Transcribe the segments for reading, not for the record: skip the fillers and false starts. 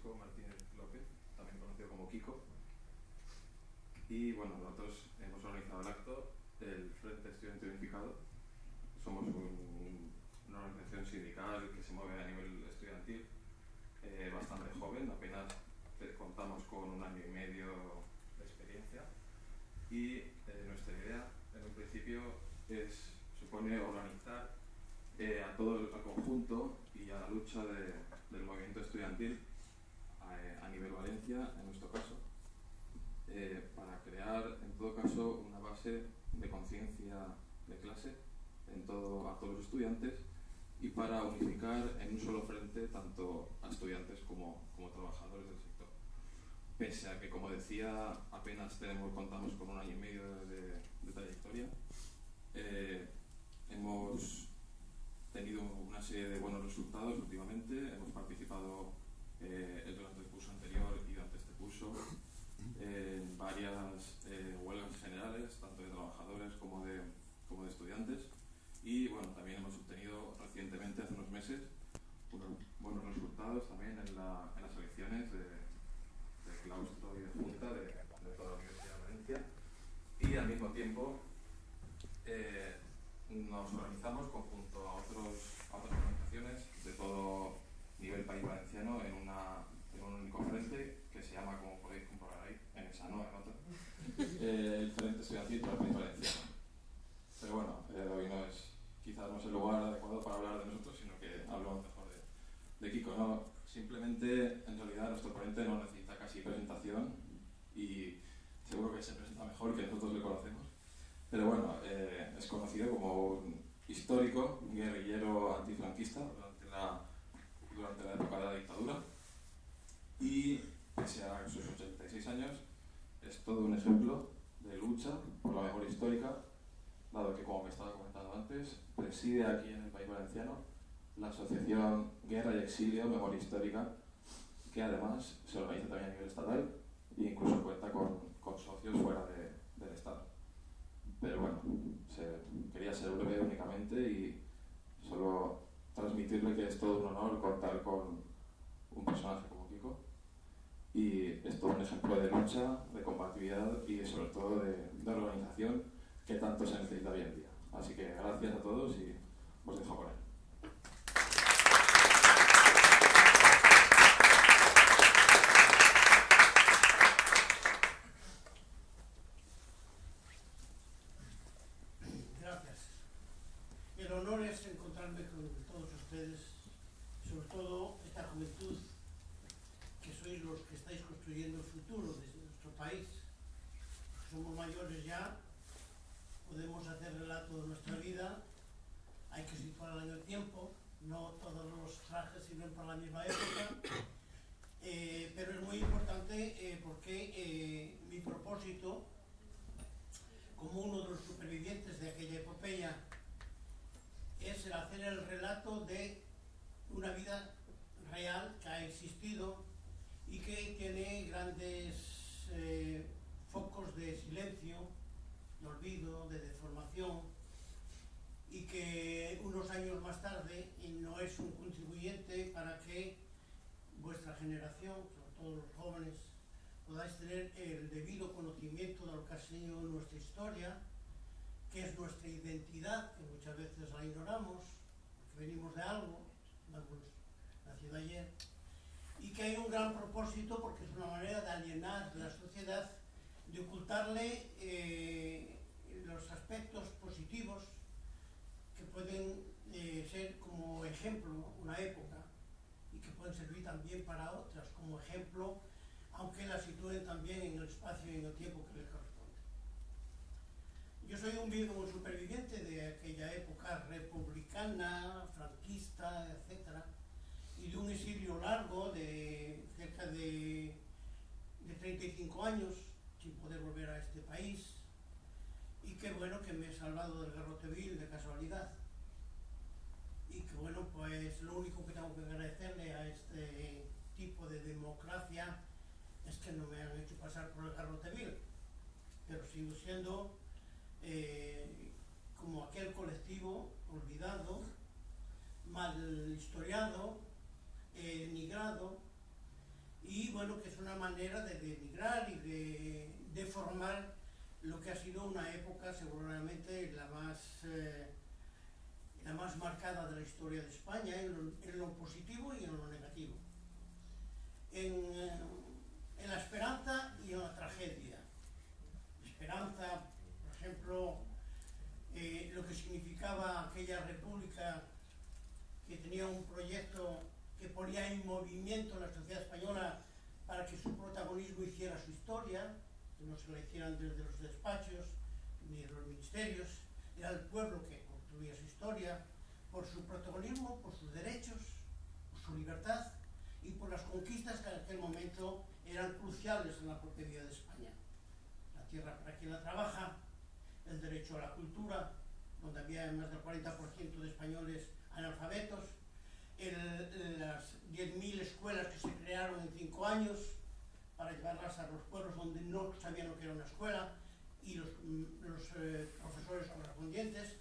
Francisco Martínez López, también conocido como Kiko. Y bueno, nosotros hemos organizado el acto del Frente Estudiantil Unificado. Somos una organización sindical que se mueve a nivel estudiantil, bastante joven, apenas contamos con 1 año y medio de experiencia. Y nuestra idea, en un principio, supone organizar a todo el conjunto y a la lucha del movimiento estudiantil a nivel Valencia, en nuestro caso, para crear, en todo caso, una base de conciencia de clase a todos los estudiantes y para unificar en un solo frente tanto a estudiantes como trabajadores del sector. Pese a que, como decía, apenas contamos con 1 año y medio de trayectoria, hemos tenido una serie de buenos resultados últimamente. Hemos participado durante el curso anterior y durante este curso en varias huelgas generales, tanto de trabajadores como de estudiantes. Y bueno, también hemos obtenido recientemente, hace unos meses, unos buenos resultados también en las elecciones de claustro y de junta de toda la Universidad de Valencia. Y al mismo tiempo nos organizamos junto a otras organizaciones de todo nivel país valenciano en un único frente que se llama, como podéis comprobar ahí, en esa no, en otra, el Frente Estudiantil para el País Valenciano. Pero bueno, hoy quizás no es el lugar adecuado para hablar de nosotros, sino que hablamos mejor de Kiko, ¿no? Simplemente, en realidad, nuestro ponente no necesita casi presentación y seguro que se presenta mejor que nosotros le conocemos. Pero bueno, es conocido como un histórico, un guerrillero antifranquista durante la época de la dictadura y, pese a sus 86 años, es todo un ejemplo de lucha por la memoria histórica, dado que, como me estaba comentando antes, preside aquí en el País Valenciano la asociación Guerra y Exilio Memoria Histórica, que además se organiza también a nivel estatal e incluso cuenta con socios fuera del Estado. Pero bueno, quería ser breve únicamente y solo transmitirle que es todo un honor contar con un personaje como Kiko y es todo un ejemplo de lucha, de combatividad y sobre todo de organización que tanto se necesita hoy en día. Así que gracias a todos y os dejo con él. El honor es encontrarme con todos ustedes, sobre todo esta juventud, que sois los que estáis construyendo el futuro de nuestro país. Somos mayores ya, podemos hacer relato de nuestra vida, hay que situarla en el tiempo, no todos los trajes sirven para la misma época, pero es muy importante porque mi propósito, como uno de los supervivientes de aquella epopeya, es el hacer el relato de una vida real que ha existido y que tiene grandes focos de silencio, de olvido, de deformación, y que unos años más tarde no es un contribuyente para que vuestra generación, sobre todo los jóvenes, podáis tener el debido conocimiento de lo que ha sido nuestra historia, que es nuestra identidad, que muchas veces la ignoramos, porque venimos de algo, nacido ayer, y que hay un gran propósito porque es una manera de alienar la sociedad, de ocultarle los aspectos positivos que pueden ser como ejemplo una época y que pueden servir también para otras como ejemplo, aunque la sitúen también en el espacio y en el tiempo que les corresponde. Yo soy un superviviente de aquella época republicana, franquista, etc., y de un exilio largo de cerca de 35 años sin poder volver a este país, y que bueno, que me he salvado del garrote vil de casualidad, y que bueno, pues lo único que tengo que agradecerle a este tipo de democracia es que no me han hecho pasar por el garrote vil, pero sigo siendo como aquel colectivo olvidado, mal historiado, denigrado y bueno, que es una manera de denigrar y de deformar lo que ha sido una época seguramente la más marcada de la historia de España en lo positivo y en lo negativo, en la esperanza y en la tragedia. Esperanza, por ejemplo, lo que significaba aquella república que tenía un proyecto que ponía en movimiento la sociedad española para que su protagonismo hiciera su historia, que no se la hicieran desde los despachos ni de los ministerios. Era el pueblo que construía su historia por su protagonismo, por sus derechos, por su libertad y por las conquistas que en aquel momento eran cruciales en la propia vida de España. La tierra para quien la trabaja, el derecho a la cultura, donde había más del 40% de españoles analfabetos, las 10.000 escuelas que se crearon en 5 años para llevarlas a los pueblos donde no sabían lo que era una escuela, y los profesores correspondientes,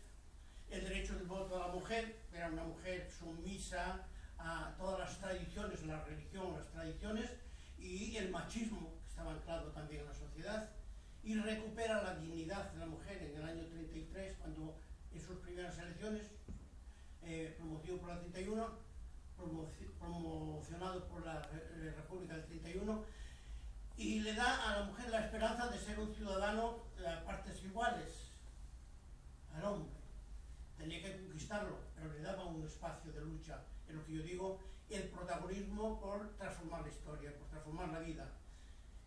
el derecho del voto a la mujer, era una mujer sumisa a todas las tradiciones, la religión, las tradiciones, y el machismo que estaba anclado también en la sociedad, y recupera la dignidad de la mujer en el año 33, cuando en sus primeras elecciones, promovido por la 31, promocionado por la República del 31, y le da a la mujer la esperanza de ser un ciudadano a partes iguales al hombre. Tenía que conquistarlo, pero le daba un espacio de lucha, en lo que yo digo, el protagonismo por transformar la historia, por transformar la vida.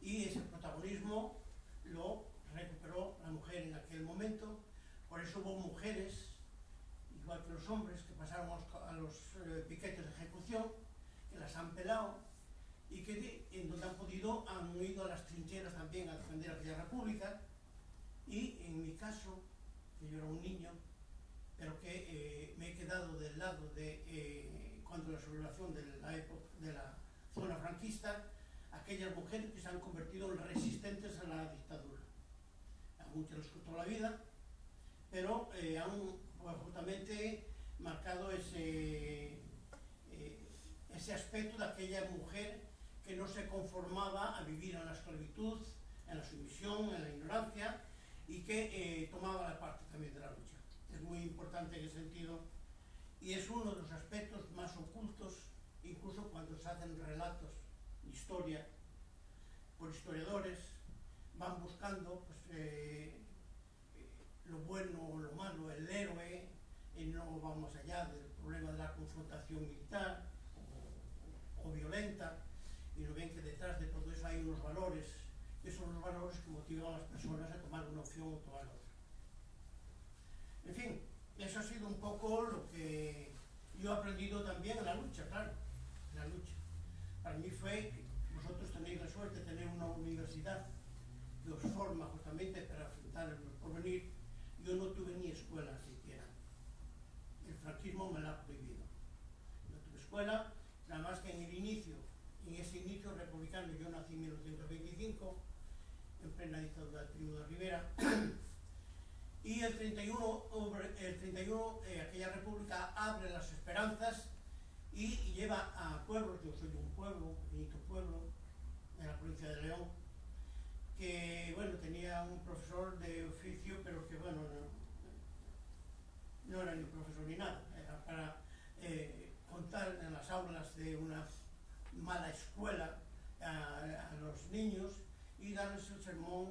Y ese protagonismo lo recuperó la mujer en aquel momento. Por eso hubo mujeres, igual que los hombres, que pasaron a los piquetes de ejecución, que las han pelado, y que en donde han ido a las trincheras también a defender aquella república. Y en mi caso, que yo era un niño, pero que me he quedado del lado de cuando la sublevación de la zona franquista, aquellas mujeres que se han convertido en resistentes a la dictadura. A muchos les costó la vida, pero han justamente marcado ese aspecto de aquella mujer que no se conformaba a vivir en la esclavitud, en la sumisión, en la ignorancia, y que tomaba la parte también de la lucha. Es muy importante en ese sentido, y es uno de los aspectos más ocultos, incluso cuando se hacen relatos de historia por historiadores, van buscando pues, lo bueno o lo malo, el héroe, y no va más allá del problema de la confrontación militar o violenta, y no ven que detrás de todo eso hay unos valores, que son los valores que motivan a las personas a tomar una opción o tomar otra. En fin, eso ha sido un poco lo que yo he aprendido también en la lucha, claro, en la lucha. Para mí fue, vosotros tenéis la suerte de tener una universidad que os forma justamente para afrontar el porvenir. Yo no tuve ni escuela siquiera. El franquismo me la ha prohibido. No tuve escuela, nada más que en ese inicio republicano. Yo nací en 1925, en plena dictadura de Primo de Rivera. Y el 31 aquella república abre las esperanzas y lleva a pueblos. Yo soy de un pueblo, un pequeñito pueblo, en la provincia de León, que bueno, tenía un profesor de oficio, pero que bueno, no era ni profesor ni nada, era para contar en las aulas de una mala escuela a los niños y darles el sermón,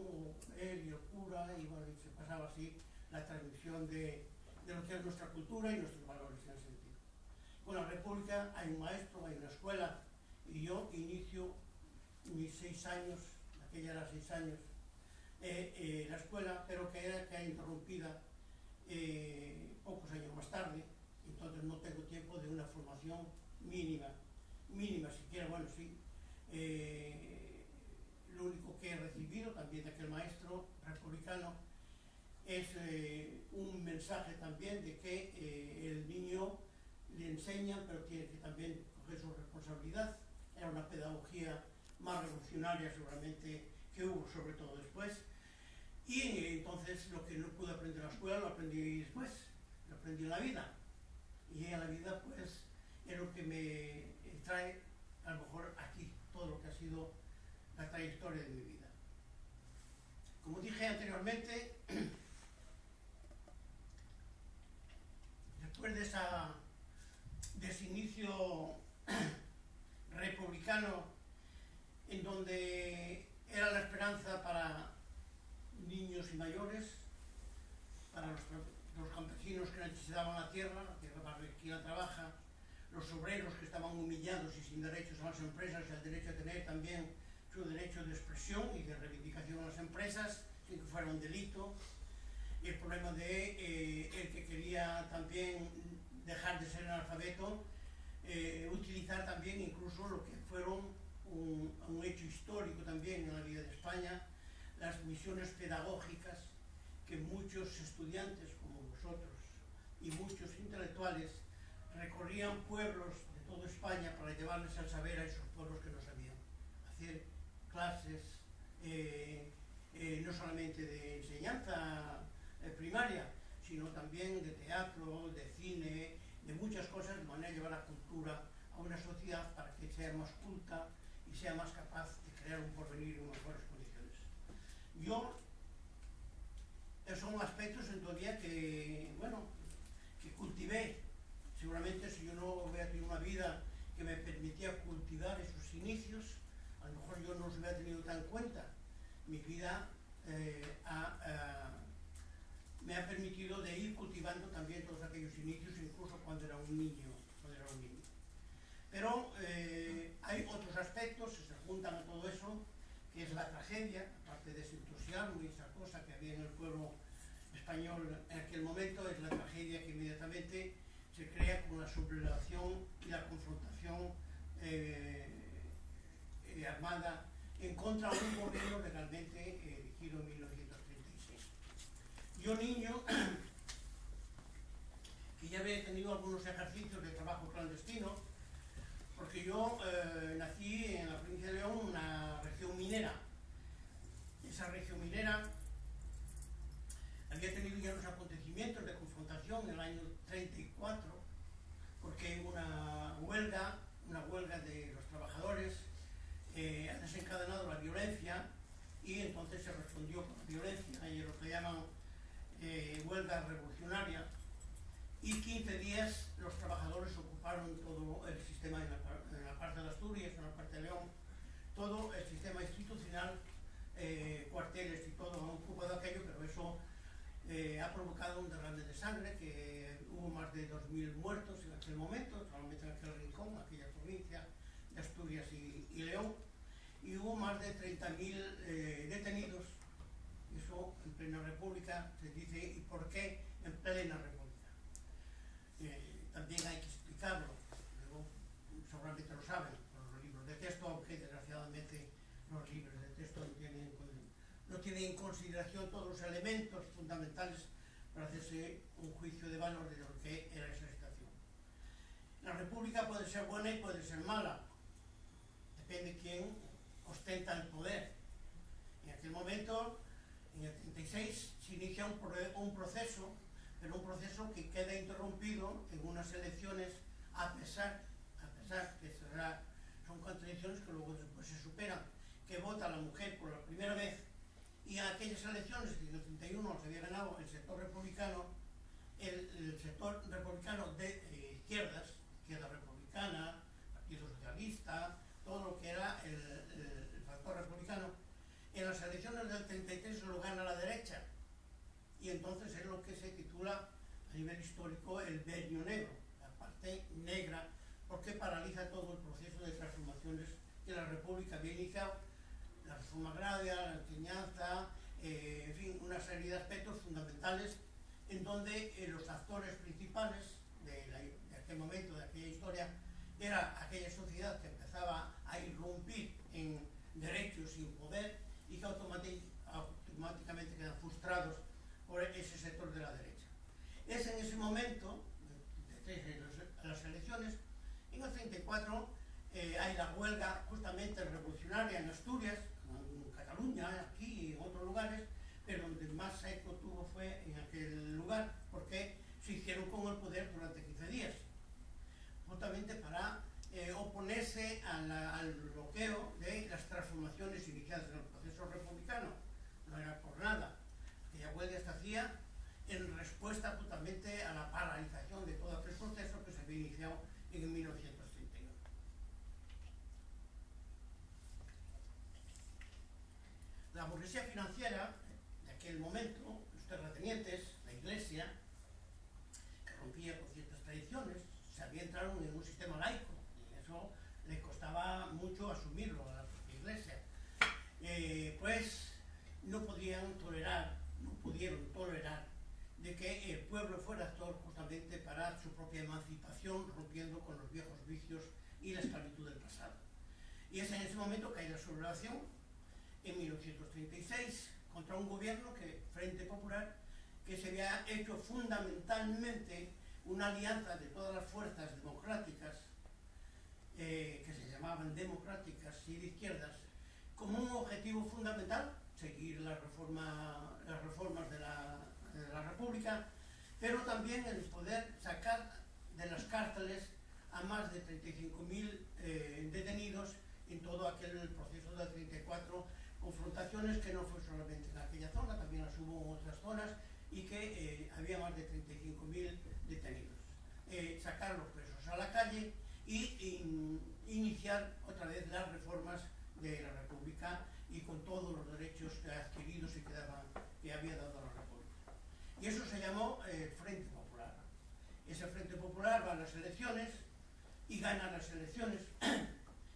él y el cura, y bueno, y se pasaba así la transmisión de lo que es nuestra cultura y nuestros valores en ese sentido. Con la República hay un maestro, hay una escuela, y yo inicio mis 6 años, aquella era 6 años, la escuela, pero que era interrumpida pocos años más tarde, entonces no tengo tiempo de una formación mínima siquiera, bueno, sí. Lo único que he recibido también de aquel maestro republicano es un mensaje también de que el niño le enseñan, pero tiene que también coger su responsabilidad. Era una pedagogía más revolucionaria seguramente que hubo, sobre todo después. Y entonces lo que no pude aprender en la escuela lo aprendí después, lo aprendí en la vida. Y en la vida pues es lo que me trae a lo mejor aquí. todo lo que ha sido la trayectoria de mi vida. Como dije anteriormente, después de ese inicio republicano, en donde era la esperanza para niños y mayores, para los campesinos que necesitaban la tierra para quien la trabaja, los obreros que estaban humillados y sin derechos a las empresas y el derecho a tener también su derecho de expresión y de reivindicación a las empresas sin que fuera un delito, y el problema de el que quería también dejar de ser analfabeto, utilizar también incluso lo que fueron un hecho histórico también en la vida de España, las misiones pedagógicas que muchos estudiantes como vosotros y muchos intelectuales recorrían pueblos de toda España para llevarles el saber a esos pueblos que no sabían. Hacer clases, no solamente de enseñanza primaria, sino también de teatro, de cine, de muchas cosas, de manera de llevar la cultura a una sociedad para que sea más culta y sea más capaz de crear un porvenir en mejores condiciones. Son aspectos en todavía que, bueno, que cultivé. Seguramente si yo no hubiera tenido una vida que me permitía cultivar esos inicios, a lo mejor yo no los hubiera tenido tan en cuenta. Mi vida me ha permitido de ir cultivando también todos aquellos inicios, incluso cuando era un niño. Pero hay otros aspectos que se juntan a todo eso, que es la tragedia, aparte de ese entusiasmo y esa cosa que había en el pueblo español en aquel momento, es la tragedia que inmediatamente se crea con la sublevación y la confrontación armada en contra de un gobierno legalmente elegido en 1936. Yo, niño, que ya había tenido algunos ejercicios de trabajo clandestino, porque yo nací en la provincia de León, una región minera. Esa región minera había tenido ya unos acontecimientos de confrontación en el año 34, porque una huelga de los trabajadores ha desencadenado la violencia y entonces se respondió con la violencia, y lo que llaman huelga revolucionaria, y 15 días los trabajadores ocuparon todo el sistema en la parte de Asturias, en la parte de León, todo el sistema institucional, cuarteles y todo han ocupado aquello, pero eso ha provocado un derrame de sangre, que hubo más de 2000 muertos en aquel momento, solamente en aquel rincón, aquella provincia de Asturias y León, y hubo más de 30.000 detenidos. Eso en plena república se dice. ¿Y por qué en plena república? También hay que explicarlo, luego seguramente lo saben por los libros de texto, aunque desgraciadamente los libros de texto no tienen en consideración todos los elementos fundamentales para hacerse un juicio de valor de lo que era esa situación. La república puede ser buena y puede ser mala, depende de quién ostenta el poder. En aquel momento, en el 36, se inicia un proceso, pero un proceso que queda interrumpido en unas elecciones, a pesar que son contradicciones que luego después se superan, que vota la mujer por la primera vez, y en aquellas elecciones que en el 31 se había ganado el sector republicano, el sector republicano de izquierdas, izquierda republicana, Partido Socialista, todo lo que era el factor republicano, en las elecciones del 33 lo gana la derecha, y entonces es lo que se titula a nivel histórico el Bienio Negro, la parte negra, porque paraliza todo el proceso de transformaciones que la República había iniciado, la reforma agraria, la enseñanza, en fin, una serie de aspectos fundamentales en donde los actores principales de aquel momento, de aquella historia, era aquella sociedad que empezaba a irrumpir en derechos y en poder, y que automáticamente quedan frustrados por ese sector de la derecha. Es en ese momento, de las elecciones, en el 34 hay la huelga justamente revolucionaria en Asturias, en Cataluña, aquí y en otros lugares, pero donde más eco tuvo fue en aquel lugar, porque se hicieron con el poder durante 15 días, justamente para oponerse al bloqueo de las transformaciones iniciadas en el proceso republicano. No era por nada. Aquella huelga se hacía en respuesta justamente a la paralización de todo aquel proceso que se había iniciado en 1931. La burguesía financiera de aquel momento, los terratenientes, la Iglesia, que rompía con ciertas tradiciones, se había entrado en un sistema laico, y eso le costaba mucho asumirlo a la propia Iglesia. Pues no pudieron tolerar de que el pueblo fuera actor justamente para su propia emancipación, rompiendo con los viejos vicios y la esclavitud del pasado. Y es en ese momento que hay la sublevación, en 1936, contra un gobierno, Frente Popular, que se había hecho fundamentalmente una alianza de todas las fuerzas democráticas, que se llamaban democráticas y de izquierdas, como un objetivo fundamental, seguir las reformas de la República, pero también el poder sacar de las cárceles a más de 35.000 detenidos en todo aquel proceso del 34, confrontaciones que no fue solamente en aquella zona, también las hubo en otras zonas, y que había más de 35.000 detenidos. Sacar los presos a la calle y iniciar otra vez las reformas de la República y con todos los derechos adquiridos y que había dado la República. Y eso se llamó Frente Popular. Ese Frente Popular va a las elecciones y gana las elecciones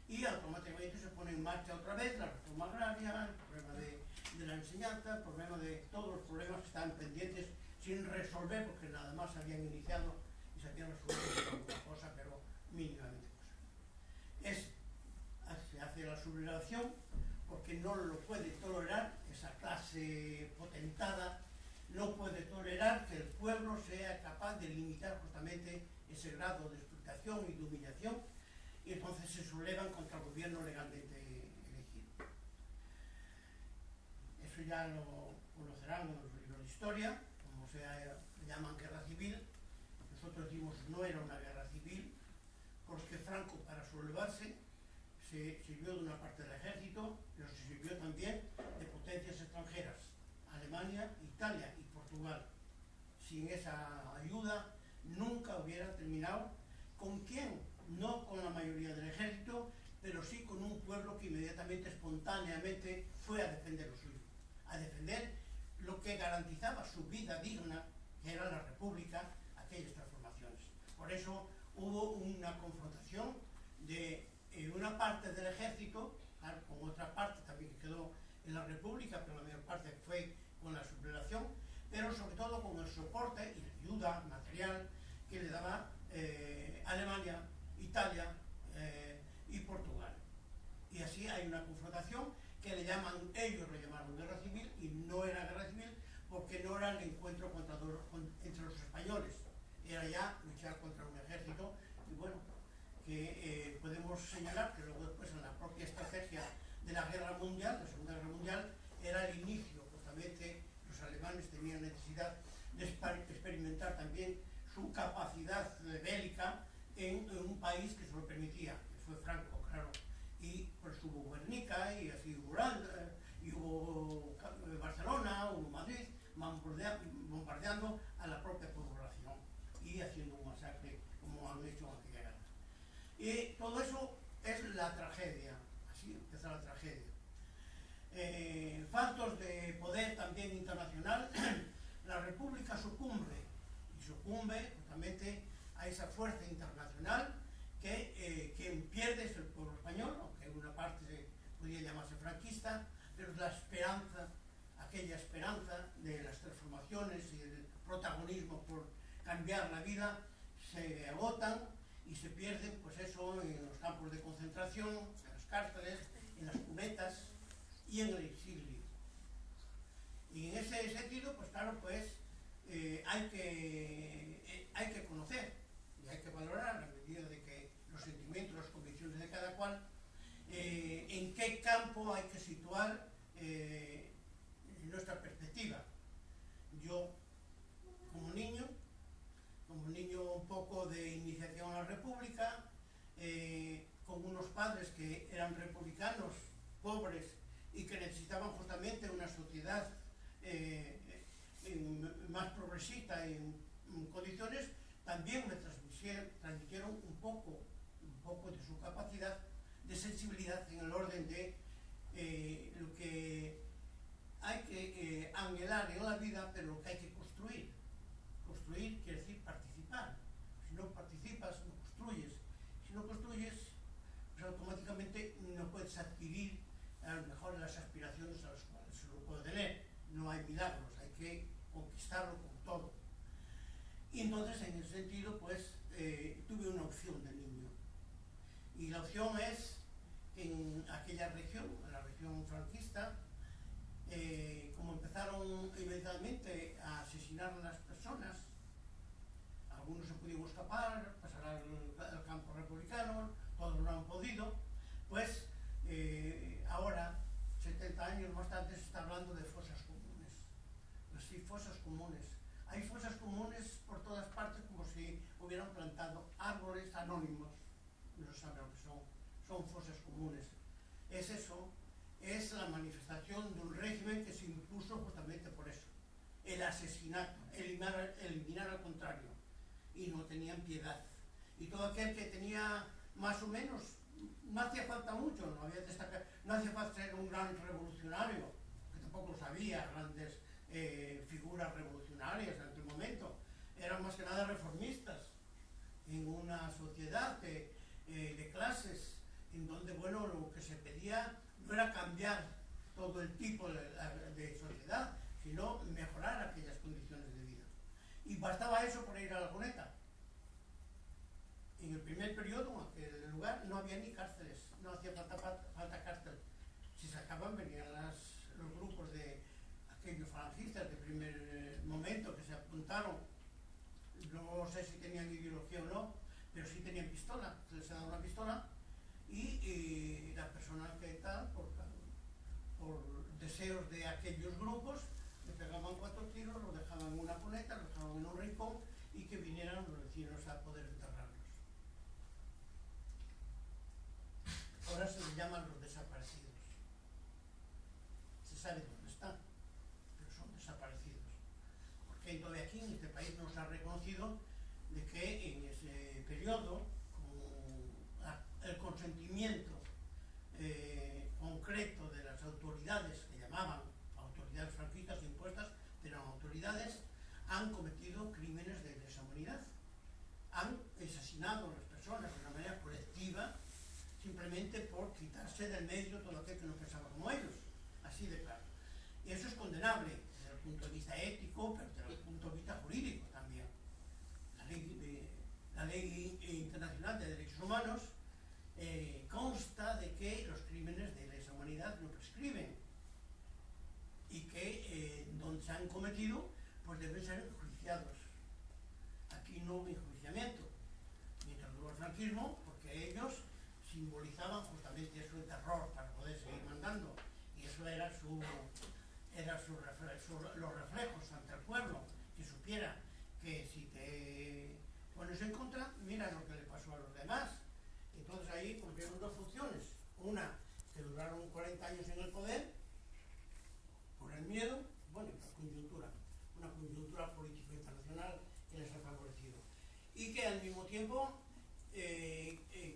y automáticamente se pone en marcha otra vez la reforma agraria, el problema de la enseñanza, el problema de todos los problemas que estaban pendientes sin resolver porque nada más se habían iniciado y se habían resuelto alguna cosa, pero mínimamente cosa. Se hace la sublevación porque no lo puede tolerar esa clase potentada, no puede tolerar que el pueblo sea capaz de limitar justamente ese grado de explotación y de humillación, y entonces se sublevan contra el gobierno legalmente elegido. Eso ya lo conocerán en los libros de historia, como se llaman guerra civil. Nosotros decimos no era una guerra civil, porque Franco, para sublevarse, se sirvió de una parte del ejército, pero se sirvió también de potencias extranjeras, Alemania, Italia y Portugal. Sin esa ayuda nunca hubiera terminado. ¿Con quién? No con la mayoría del ejército, pero sí con un pueblo que inmediatamente, espontáneamente, fue a defender lo suyo, a defender lo que garantizaba su vida digna, que era la República, aquellas transformaciones. Por eso hubo una confrontación de una parte del ejército, claro, con otra parte también que quedó en la República, pero la mayor parte fue con la sublevación, pero sobre todo con el soporte y la ayuda material que le daba Alemania, Italia y Portugal. Y así hay una confrontación que ellos lo llamaron guerra civil, y no era guerra civil porque no era el encuentro entre los españoles, era ya luchar contra un ejército. Y bueno, que podemos señalar que luego después en la propia estrategia de la guerra mundial, la Segunda Guerra Mundial, era el inicio, justamente los alemanes tenían necesidad de experimentar también su capacidad bélica en un país que se lo permitía, que fue Franco, claro. Y pues hubo Guernica, y así hubo y hubo Barcelona, hubo Madrid, bombardeando a la propia población y haciendo un masacre como han hecho en aquella guerra. Y todo eso es la tragedia, así empezó la tragedia. Faltos de poder también internacional, la República sucumbe justamente a esa fuerza internacional que quien pierde es el pueblo español, aunque en una parte podría llamarse franquista, pero la esperanza, aquella esperanza de las transformaciones y el protagonismo por cambiar la vida, se agotan y se pierden, pues eso, en los campos de concentración, en las cárceles, en las cunetas y en el exilio. Y en ese sentido, pues claro, pues hay que conocer y hay que valorar, a la medida de que los sentimientos, las convicciones de cada cual, en qué campo hay que situar nuestra perspectiva. Yo, como niño un poco de iniciación a la República, con unos padres que eran republicanos, pobres, y que necesitaban justamente una sociedad más progresista en condiciones, también me transmitieron un poco de su capacidad de sensibilidad en el orden de lo que hay que anhelar en la vida, pero lo que hay que construir. Construir quiere decir participar. Si no participas, no construyes. Si no construyes, pues automáticamente no puedes adquirir a lo mejor las aspiraciones a las cuales se lo puede tener. No hay milagros, hay que conquistarlo con todo. Y entonces, en ese sentido, pues tuve una opción de niño. Y la opción es en aquella región, en la región franquista, como empezaron inmediatamente a asesinar a las personas, algunos se pudieron escapar, pasar al campo republicano, todos lo han podido, pues ahora, 70 años más tarde, se está hablando de fosas comunes. Pues sí, fosas comunes. Hay fosas comunes por todas partes, como si hubieran plantado árboles anónimos. No se sabe lo que son. Son fosas comunes. Es eso, es la manifestación de un régimen que se impuso justamente por eso. El asesinato, eliminar al contrario. Y no tenían piedad. Y todo aquel que tenía más o menos, no hacía falta mucho, no hacía falta ser un gran revolucionario, que tampoco lo sabía, grandes figuras revolucionarias en aquel momento. Eran más que nada reformistas en una sociedad de clases, en donde, bueno, lo que se pedía no era cambiar todo el tipo de sociedad, sino mejorar aquellas condiciones de vida. Y bastaba eso para ir a la cuneta. En el primer periodo, en aquel lugar, no había ni cárceles, no hacía falta cárcel. Si sacaban, venían los grupos de aquellos falangistas de primer momento que se apuntaron. No sé si tenían ideología o no, pero sí tenían pistola, se les ha dado una pistola y la persona que tal, por deseos de aquellos grupos, le pegaban 4 tiros, lo dejaban en una cuneta, lo dejaban en un rincón y que vinieran los vecinos a poder enterrarlos. Ahora se les llaman los desaparecidos. Se sabe dónde están, pero son desaparecidos. Porque todavía aquí en este país no se ha reconocido de que en ese periodo, con el consentimiento concreto de las autoridades, que llamaban autoridades franquistas impuestas, pero autoridades, han cometido crímenes de lesa humanidad. Han asesinado a las personas de una manera colectiva, simplemente por quitarse del medio todo aquel que no pensaba como ellos. Así de claro. Y eso es condenable desde el punto de vista ético, pero desde el punto de vista jurídico también. La ley internacional de derechos humanos consta de que los crímenes de lesa humanidad no prescriben y que donde se han cometido pues deben ser enjuiciados. Aquí no hubo enjuiciamiento mientras duró el franquismo, porque ellos simbolizaban justamente eso de terror para poder seguir mandando, y eso era los reflejos ante el pueblo, que supiera que si te pones en contra, mira lo que le pasó a los demás. Entonces ahí cumplieron 2 funciones. Una, que duraron 40 años en el poder por el miedo, bueno, y una coyuntura política internacional que les ha favorecido. Y que al mismo tiempo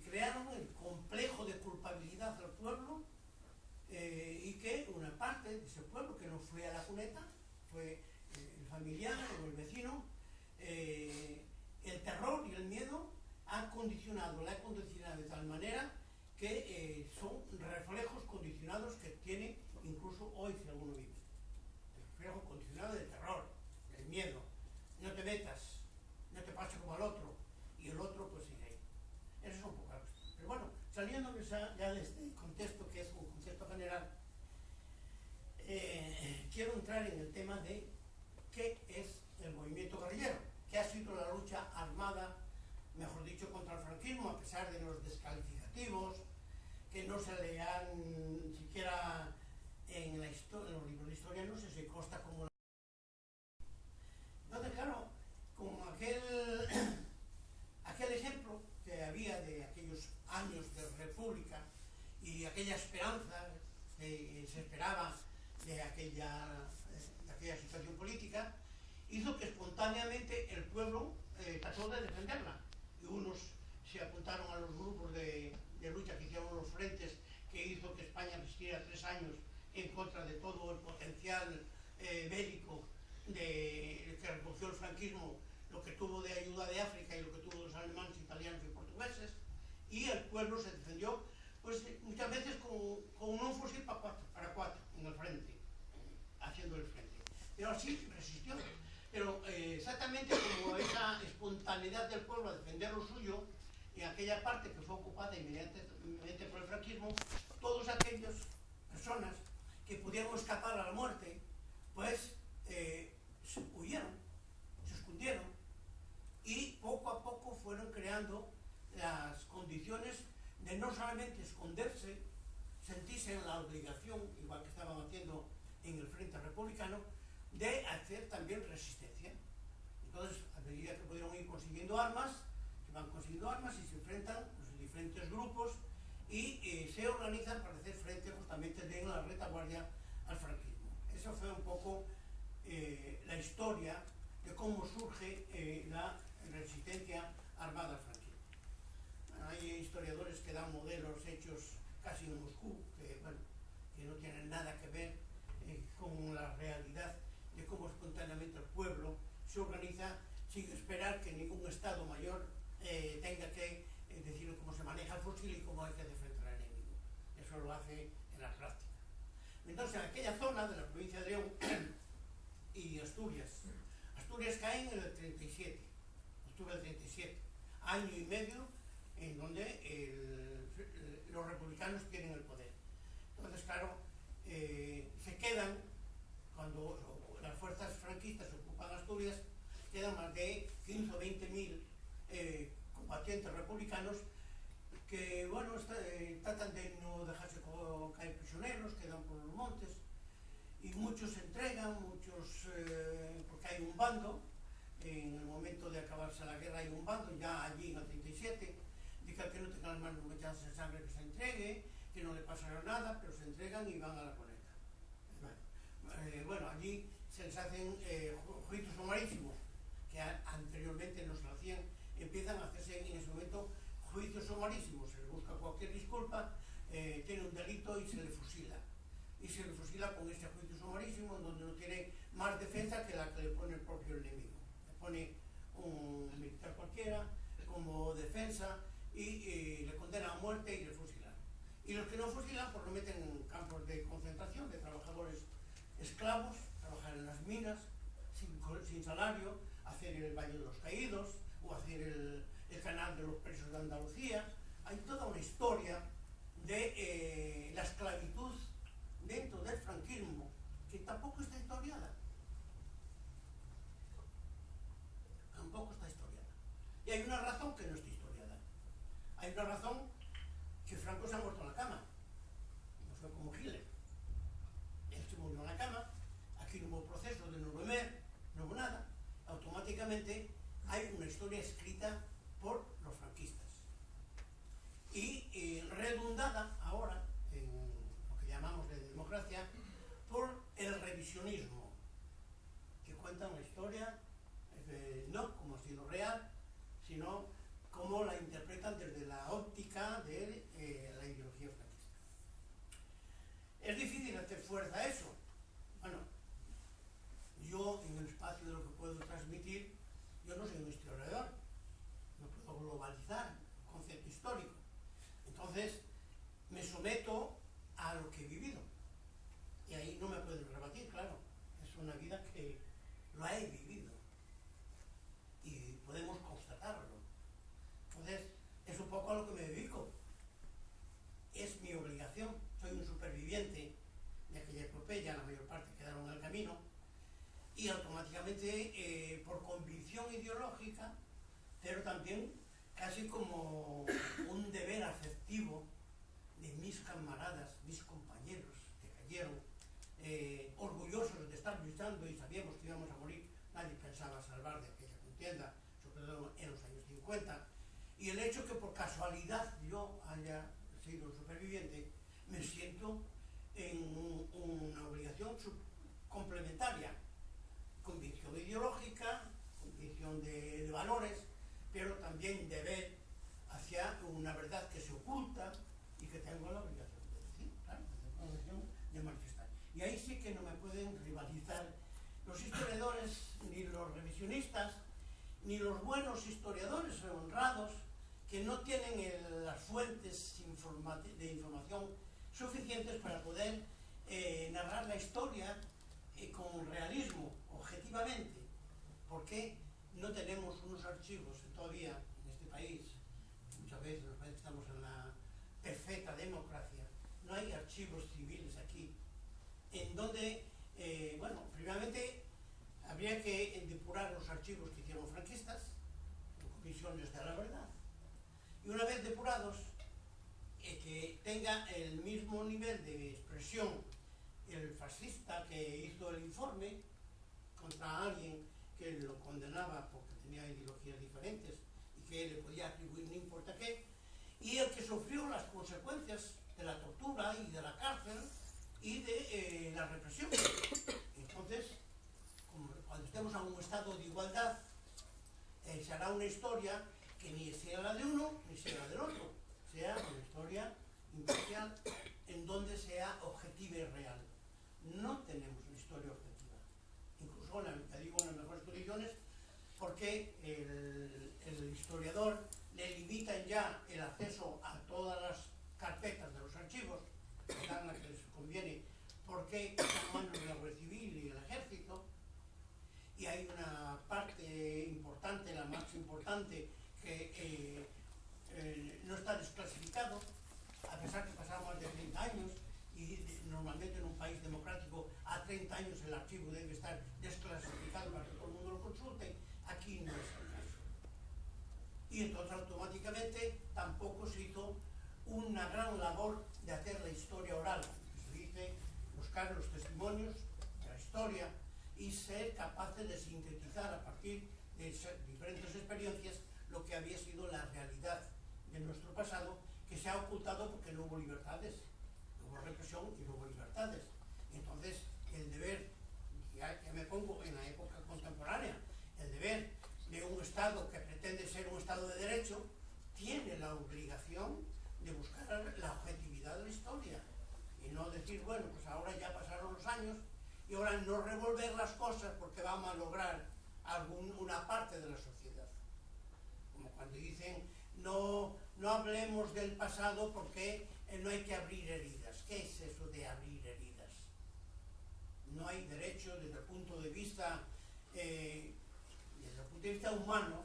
crearon el complejo de culpabilidad al pueblo, y que una parte de ese pueblo que no fue a la cuneta, fue el familiar o el vecino, el terror y el miedo la ha condicionado de tal manera que son reflejos condicionados que tiene incluso hoy si alguno vive. El reflejo condicionado del terror, del miedo. No te metas, no te pases como al otro, y el otro pues sigue ahí. Eso es un poco la cuestión. Pero bueno, saliendo ya de este contexto, que es un concepto general, quiero entrar en el tema de qué es el movimiento guerrillero, qué ha sido la lucha armada, mejor dicho, contra el franquismo, a pesar de los descalificativos, que no se le han siquiera en los libros de historia, no sé si consta como... Entonces, claro, como aquel ejemplo que había de aquellos aquella esperanza que se esperaba de aquella situación política, hizo que espontáneamente el pueblo trató de defenderla. Y unos se apuntaron a los grupos de lucha que hicieron los frentes, que hizo que España resistiera 3 años en contra de todo el potencial bélico que recogió el franquismo, lo que tuvo de ayuda de África y lo que tuvo de los alemanes, italianos y portugueses, y el pueblo se defendió pues muchas veces con un fusil para cuatro en el frente, haciendo el frente. Pero así resistió. Pero exactamente como esa espontaneidad del pueblo a defender lo suyo, en aquella parte que fue ocupada inmediatamente por el franquismo, todas aquellas personas que pudieron escapar a la muerte, pues huyeron, se escondieron, y poco a poco fueron creando las condiciones de no solamente esconderse, sentirse en la obligación, igual que estaban haciendo en el Frente Republicano, de hacer también resistencia. Entonces, a medida que pudieron ir consiguiendo armas, se van consiguiendo armas y se enfrentan los diferentes grupos y se organizan para hacer frente justamente de la retaguardia al franquismo. Esa fue un poco la historia de cómo surge la resistencia armada al franquismo. Bueno, hay historiadores que dan modelos hechos casi en Moscú, que no tienen nada que ver con la realidad de cómo espontáneamente el pueblo se organiza sin esperar que ningún Estado mayor tenga que decir cómo se maneja el fusil y cómo hay que defender al enemigo. Eso lo hace en la práctica. Entonces, en aquella zona de la provincia de León y Asturias caen en el 37, octubre del 37, año y medio en donde los republicanos tienen el poder. Entonces, claro, se quedan, cuando las fuerzas franquistas ocupan Asturias, quedan más de 15 o 20 mil combatientes republicanos que, bueno, tratan de no dejarse caer prisioneros, quedan por los montes, y muchos se entregan, porque hay un bando, en el momento de acabarse la guerra hay un bando, ya allí en el 37, dice que no tenga las manos manchadas de sangre que se entregue, que no le pasará nada, pero se entregan y van a la coleta. Bueno, allí se les hacen juicios sumarísimos, que anteriormente no se lo hacían, empiezan a hacerse en ese momento juicios sumarísimos, se le busca cualquier disculpa, tiene un delito y se le fusila. Y se le fusila con este juicio sumarísimo, en donde no tiene más defensa que la que le pone el propio enemigo. Le pone un militar cualquiera como defensa y le condena a muerte y le fusilan. Y los que no fusilan, pues lo meten en campos de concentración de trabajadores esclavos, trabajar en las minas, sin salario, hacer el Valle de los Caídos o hacer el canal de los presos de Andalucía. Hay toda una historia de la esclavitud dentro del franquismo que tampoco está historiada. Tampoco está historiada. Y hay una razón que no está historiada. Hay una razón que Franco se ha muerto en la cama. No fue como Hitler. Él se murió en la cama, aquí no hubo proceso de Nuremberg, no hubo nada. Automáticamente hay una historia escrita por los franquistas. Y redundada ahora en lo que llamamos de democracia por el revisionismo, que cuenta una historia no como ha sido real, sino como la interpretan desde la óptica de la ideología franquista. Es difícil hacer fuerza a eso. Bueno, yo en el espacio de lo que puedo transmitir, yo no soy un historiador, no puedo globalizar el concepto histórico. Entonces, me someto a lo que he vivido. Y ahí no me pueden rebatir, claro. Es una vida que la he vivido. Y podemos constatarlo. Entonces, es un poco a lo que me dedico. Es mi obligación. Soy un superviviente de aquella epopeya, la mayor parte quedaron en el camino. Y automáticamente, por convicción ideológica, pero también casi como un deber afectivo de mis camaradas, mis compañeros que cayeron, orgullosos de estar luchando y sabíamos que íbamos a morir, nadie pensaba salvar de aquella contienda, sobre todo en los años 50, y el hecho que por casualidad yo haya sido un superviviente, me siento en una obligación complementaria, convicción ideológica, convicción de valores, pero también deber hacia una verdad que se oculta y que tengo la obligación de decir, claro, la obligación de manifestar. Y ahí sí que no me pueden rivalizar los historiadores, ni los revisionistas, ni los buenos historiadores honrados que no tienen las fuentes de información suficientes para poder narrar la historia con realismo, objetivamente, porque no tenemos unos archivos todavía en este país. Muchas veces nos parece que estamos en la perfecta democracia. No hay archivos civiles aquí, en donde, bueno, primeramente habría que depurar los archivos que hicieron franquistas, en comisiones de la verdad, y una vez depurados, que tenga el mismo nivel de expresión el fascista que hizo el informe contra alguien que lo condenaba porque tenía ideologías diferentes y que le podía atribuir no importa qué, y el que sufrió las consecuencias de la tortura y de la cárcel y de la represión. Entonces, cuando estemos en un estado de igualdad, se hará una historia que ni sea la de uno ni sea la del otro, sea una historia imparcial en donde sea objetiva y real. No tenemos una historia objetiva, incluso te digo en las mejores condiciones, porque el historiador le limitan ya el acceso a todas las carpetas de los archivos, que dan las que les conviene, porque están en manos de la Guardia Civil y del Ejército, y hay una parte importante, la más importante, que no está desclasificado, a pesar que pasaron más de 30 años, y normalmente en un país democrático a 30 años el archivo debe estar desclasificado para que todo el mundo lo consulte. Aquí no es el caso. Y entonces automáticamente tampoco se hizo una gran labor de hacer la historia oral, que se dice buscar los testimonios de la historia y ser capaces de sintetizar a partir de diferentes experiencias lo que había sido la realidad de nuestro pasado, que se ha ocultado porque no hubo libertades, hubo represión y no hubo libertades. Entonces, el deber, ya me pongo en la época contemporánea, el deber de un Estado que pretende ser un Estado de Derecho, tiene la obligación de buscar la objetividad de la historia y no decir, bueno, pues ahora ya pasaron los años y ahora no revolver las cosas porque vamos a lograr una parte de la sociedad. Como cuando dicen, no hablemos del pasado porque no hay que abrir heridas. ¿Qué es eso de abrir heridas? No hay derecho desde el punto de vista humano,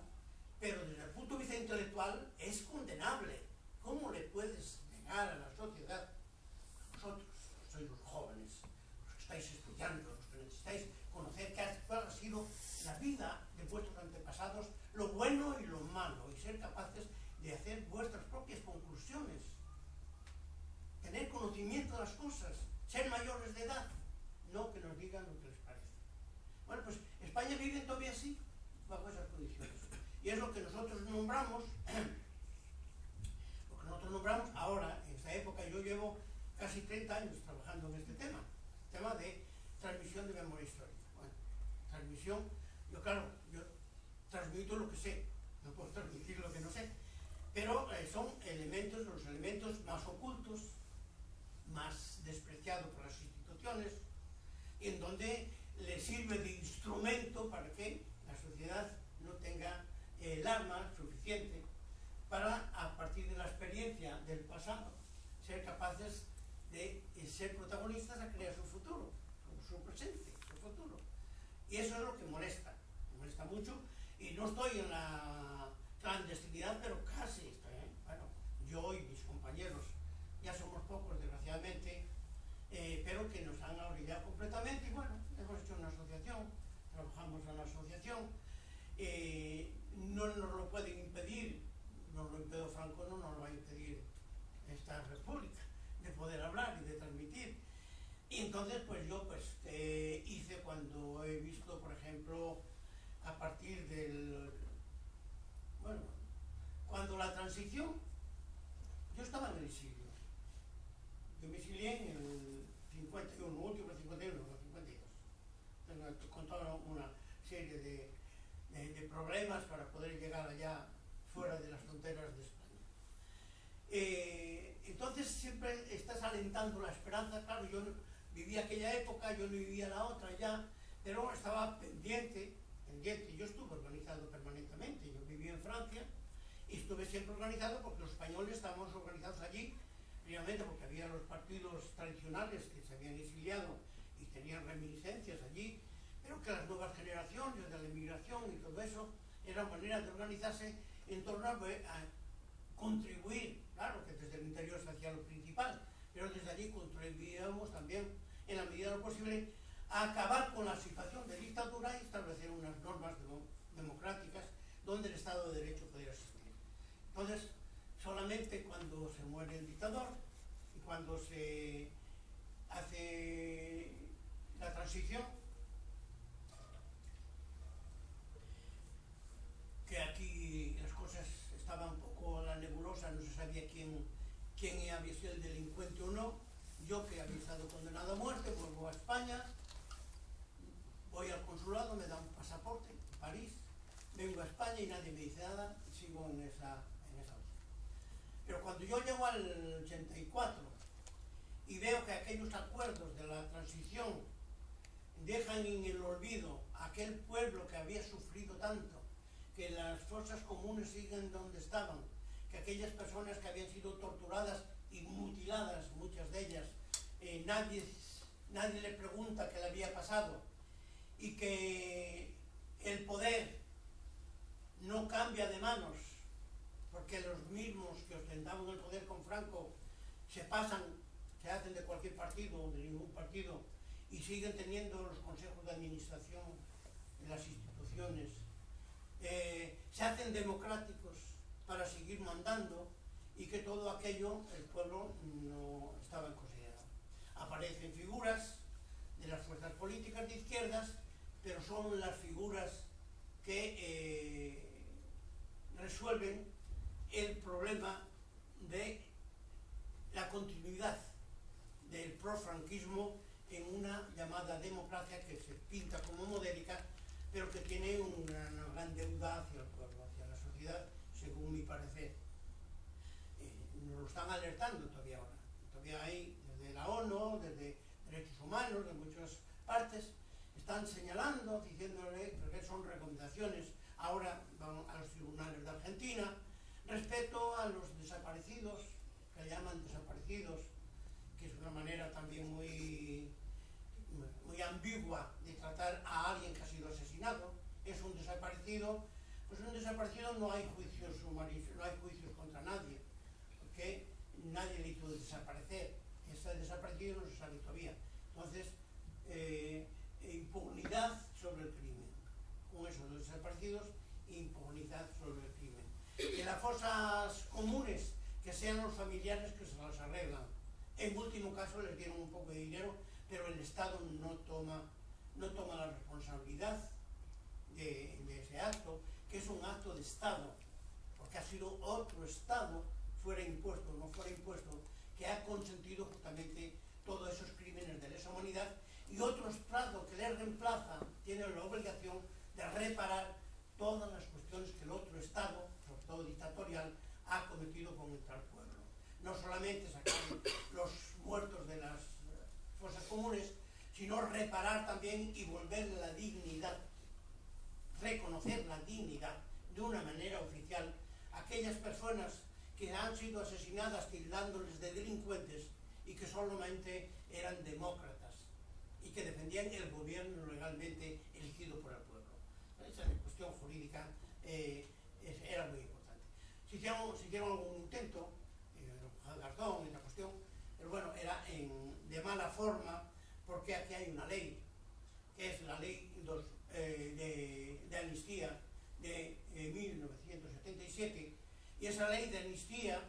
pero desde el punto de vista intelectual es condenable. ¿Cómo le puedes negar a la sociedad, a vosotros, sois los jóvenes, los que estáis estudiando, los que necesitáis conocer cuál ha sido la vida de vuestros antepasados, lo bueno y lo malo, y ser capaces de hacer vuestras propias conclusiones, tener conocimiento de las cosas, ser mayores de edad, no que nos digan lo que les parece? Bueno, pues España vive todavía así, bajo esas condiciones. Y es lo que nosotros nombramos, ahora, en esta época. Yo llevo casi 30 años trabajando en este tema de transmisión de memoria histórica. Bueno, transmisión, yo transmito lo que sé, no puedo transmitir lo que no sé, pero son los elementos más ocultos, más despreciados por las instituciones, y en donde le sirve de instrumento para que la sociedad no tenga el arma suficiente para, a partir de la experiencia del pasado, ser capaces de ser protagonistas a crear su futuro, su presente, su futuro. Y eso es lo que molesta mucho, y no estoy en la clandestinidad, pero casi estoy. Bueno, yo y mis compañeros ya somos pocos, desgraciadamente, pero que nos han orillado completamente, y bueno, hemos hecho una asociación, trabajamos en la asociación, no nos lo pueden impedir, nos lo impidió Franco, no nos lo va a impedir esta república, de poder hablar y de transmitir. Y entonces pues yo hice, cuando he visto, por ejemplo, a partir cuando la transición, yo estaba en el exilio, Yo me exilié en el 51, último 51, no 52. Con toda una serie de problemas para poder llegar allá fuera de las fronteras de España. Entonces siempre estás alentando la esperanza. Claro, yo vivía aquella época, yo no vivía la otra ya, pero estaba pendiente. Yo estuve organizado permanentemente. Yo vivía en Francia y estuve siempre organizado porque los españoles estábamos organizados allí, primeramente porque había los partidos tradicionales que se habían exiliado y tenían reminiscencias allí, pero que las nuevas generaciones de la inmigración y todo eso era manera de organizarse en torno a contribuir. Claro que desde el interior se hacía lo principal, pero desde allí contribuíamos también, en la medida de lo posible, a acabar con la situación de dictadura y establecer unas normas democráticas donde el Estado de Derecho pudiera existir. Entonces, solamente cuando se muere el dictador y cuando se hace la transición, que aquí las cosas estaban un poco a la nebulosa, no se sabía quién había sido el delincuente o no. Yo, que había estado condenado a muerte, vuelvo a España, voy al consulado, me dan un pasaporte en París, vengo a España y nadie me dice nada y sigo en esa otra. Pero cuando yo llego al 84 y veo que aquellos acuerdos de la transición dejan en el olvido a aquel pueblo que había sufrido tanto, que las fosas comunes siguen donde estaban, que aquellas personas que habían sido torturadas y mutiladas, muchas de ellas, nadie le pregunta qué le había pasado, y que el poder no cambia de manos, porque los mismos que ostentaban el poder con Franco se hacen de cualquier partido o de ningún partido y siguen teniendo los consejos de administración de las instituciones, se hacen democráticos para seguir mandando, y que todo aquello el pueblo no estaba en consideración. Aparecen figuras de las fuerzas políticas de izquierdas, pero son las figuras que resuelven el problema de la continuidad del profranquismo en una llamada democracia que se pinta como modélica, pero que tiene una gran deuda hacia el pueblo, hacia la sociedad, según mi parecer. Nos lo están alertando todavía ahora. Todavía hay, desde la ONU, desde Derechos Humanos, de muchas partes, están señalando, diciéndole que son recomendaciones, ahora van a los tribunales de Argentina, respecto a los desaparecidos, que llaman desaparecidos, que es una manera también muy ambigua de tratar a alguien que ha sido asesinado. Es un desaparecido, pues un desaparecido no hay juicios humanistas, no hay juicios contra nadie, porque nadie le hizo desaparecer. Ese desaparecido no se sabe todavía. Entonces, impunidad sobre el crimen. Con eso, los desaparecidos, impunidad sobre el crimen. Que las fosas comunes, que sean los familiares que se las arreglan. En último caso les dieron un poco de dinero, pero el Estado no toma la responsabilidad de ese acto, que es un acto de Estado, porque ha sido otro Estado, fuera impuesto o no fuera impuesto, que ha consentido justamente todos esos crímenes de lesa humanidad, y otro Estado que le reemplaza tiene la obligación de reparar todas las cuestiones que el otro Estado, sobre todo dictatorial, ha cometido con el tal pueblo. No solamente sacar los muertos de las fosas comunes, sino reparar también y volver la dignidad, reconocer la dignidad de una manera oficial a aquellas personas que han sido asesinadas tildándoles de delincuentes y que solamente eran demócratas y que defendían el gobierno legalmente elegido por el pueblo. Esa cuestión jurídica era muy importante. Si hicieron algún intento, Garzón, en la cuestión, pero bueno, era de mala forma, porque aquí hay una ley, que es la ley de amnistía de 1977, y esa ley de amnistía,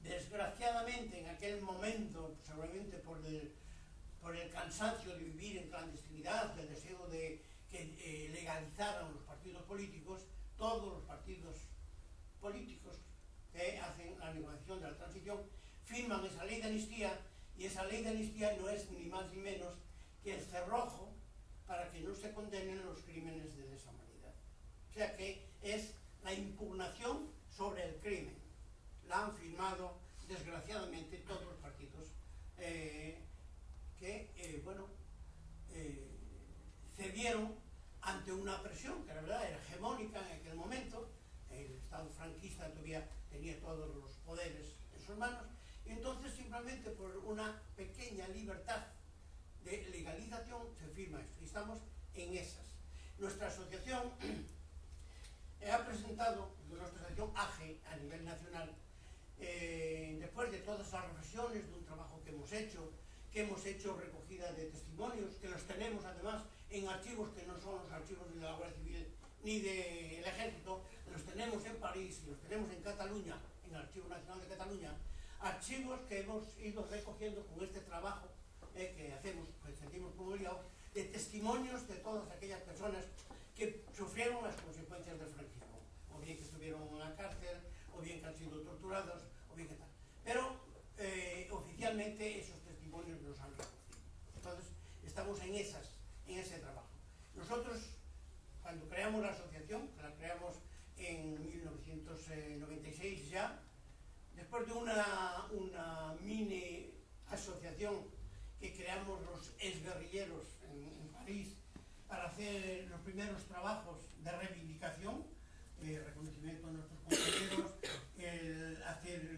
desgraciadamente en aquel momento, seguramente por el cansancio de vivir en clandestinidad, del deseo de que legalizaran los partidos políticos, todos los partidos políticos que hacen la negociación de la transición firman esa ley de amnistía, y esa ley de amnistía no es ni más ni menos que el cerrojo para que no se condenen los crímenes de lesa humanidad. O sea que es la impugnación sobre el crimen. La han firmado, desgraciadamente, todos los partidos cedieron ante una presión que la verdad era hegemónica en aquel momento. El Estado franquista todavía tenía todos los poderes en sus manos, y entonces simplemente por una pequeña libertad de legalización se firma esto, y estamos en esas. Nuestra asociación ha presentado, nuestra asociación AGE a nivel nacional, después de todas las reflexiones, de un trabajo que hemos hecho recogida de testimonios, que los tenemos además en archivos que no son los archivos de la Guardia Civil ni del Ejército, los tenemos en París y los tenemos en Cataluña, en el Archivo Nacional de Cataluña, archivos que hemos ido recogiendo con este trabajo que hacemos, que sentimos como obligado, de testimonios de todas aquellas personas que sufrieron las consecuencias del franquismo, o bien que estuvieron en la cárcel, o bien que han sido torturados, o bien que tal. Pero oficialmente esos testimonios nos han recogido. Entonces, estamos en ese trabajo. Nosotros, cuando creamos la asociación, que la creamos en 1996 ya, después de una mini asociación que creamos los exguerrilleros en París para hacer los primeros trabajos de reivindicación, reconocimiento a nuestros compañeros,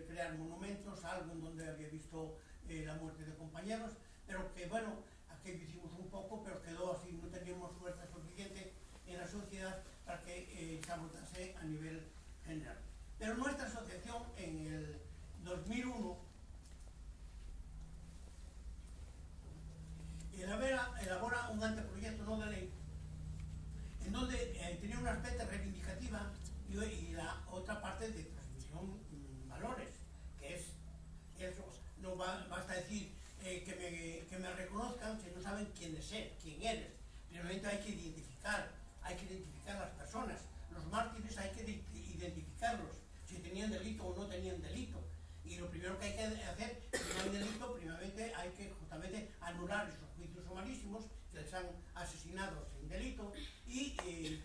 crear monumentos, algo en donde había visto la muerte de compañeros, pero que bueno, aquí hicimos un poco, pero quedó así, no teníamos fuerza suficiente en la sociedad para que se abordase a nivel general. Pero nuestra asociación en el 2001 elabora un anteproyecto no de ley en donde tenía una aspecto reivindicativa y la otra parte de transmisión valores, que es eso. No basta decir que me reconozcan si no saben quién eres. Primero hay que identificar las personas. Los mártires hay que identificarlos, si tenían delito o no tenían delito. Y lo primero que hay que hacer, si no hay delito, primeramente hay que justamente anular esos juicios humanísimos que les han asesinado sin delito, y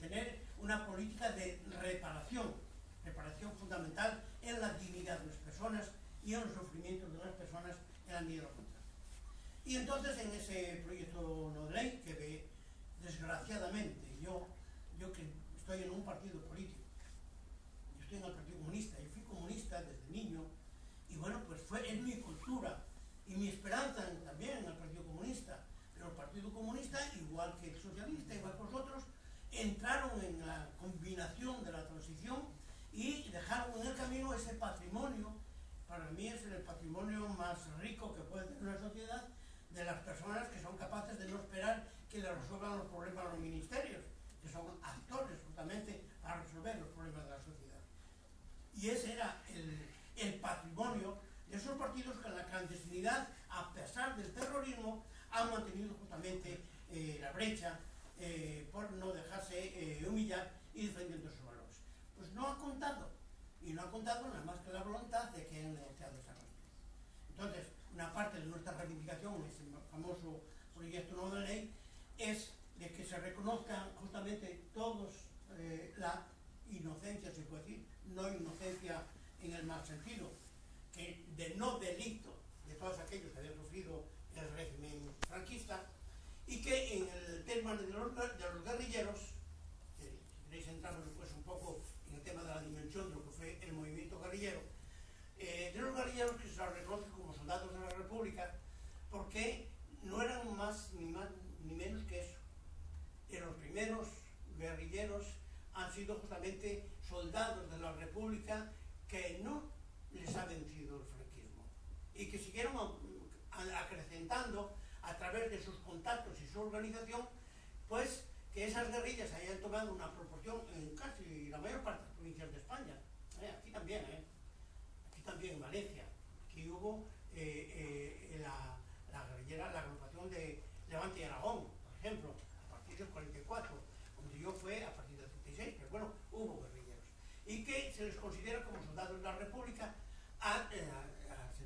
tener una política de reparación fundamental en la dignidad de las personas y en los sufrimientos de las personas en la medida de lo contrario. Y entonces en ese proyecto no de ley, que ve, desgraciadamente, yo que estoy en un partido político, yo estoy en el Partido Comunista, yo fui comunista desde niño, y bueno, pues es mi cultura y mi esperanza también en el Partido Comunista. Pero el Partido Comunista, igual que el socialista, igual que vosotros, entraron en la combinación de la transición y dejaron en el camino ese patrimonio. Para mí es el patrimonio más rico que puede tener una sociedad, de las personas que son capaces de no esperar que le resuelvan los problemas a los ministerios, que son actores justamente para resolver los problemas de la sociedad. Y ese era el patrimonio de esos partidos que en la clandestinidad, a pesar del terrorismo, han mantenido justamente la brecha por no dejarse humillar y defendiendo sus valores. Pues no ha contado, y no ha contado nada más que la voluntad de que hayan negociado esa cuestión. Entonces, una parte de nuestra reivindicación en ese famoso proyecto nuevo de ley es de que se reconozcan justamente todos la inocencia, se puede decir, no inocencia en el mal sentido, que de no delito de todos aquellos que habían sufrido el régimen franquista, y que en el tema de los guerrilleros, si queréis entramos después un poco en el tema de la dimensión de lo que fue el movimiento guerrillero, de los guerrilleros que se los reconoce como soldados de la República, porque no eran más ni menos que eso. Los primeros guerrilleros han sido justamente soldados de la República que no les ha vencido el franquismo y que siguieron acrecentando a través de sus contactos y su organización, pues que esas guerrillas hayan tomado una proporción en casi la mayor parte de las provincias de España. Aquí también en Valencia. Aquí hubo la guerrillera, la agrupación de Levante y Aragón, por ejemplo, a partir del 44, donde yo fue a partir del 36, pero bueno, hubo guerrilleros. Y que se les considera como soldados de la República a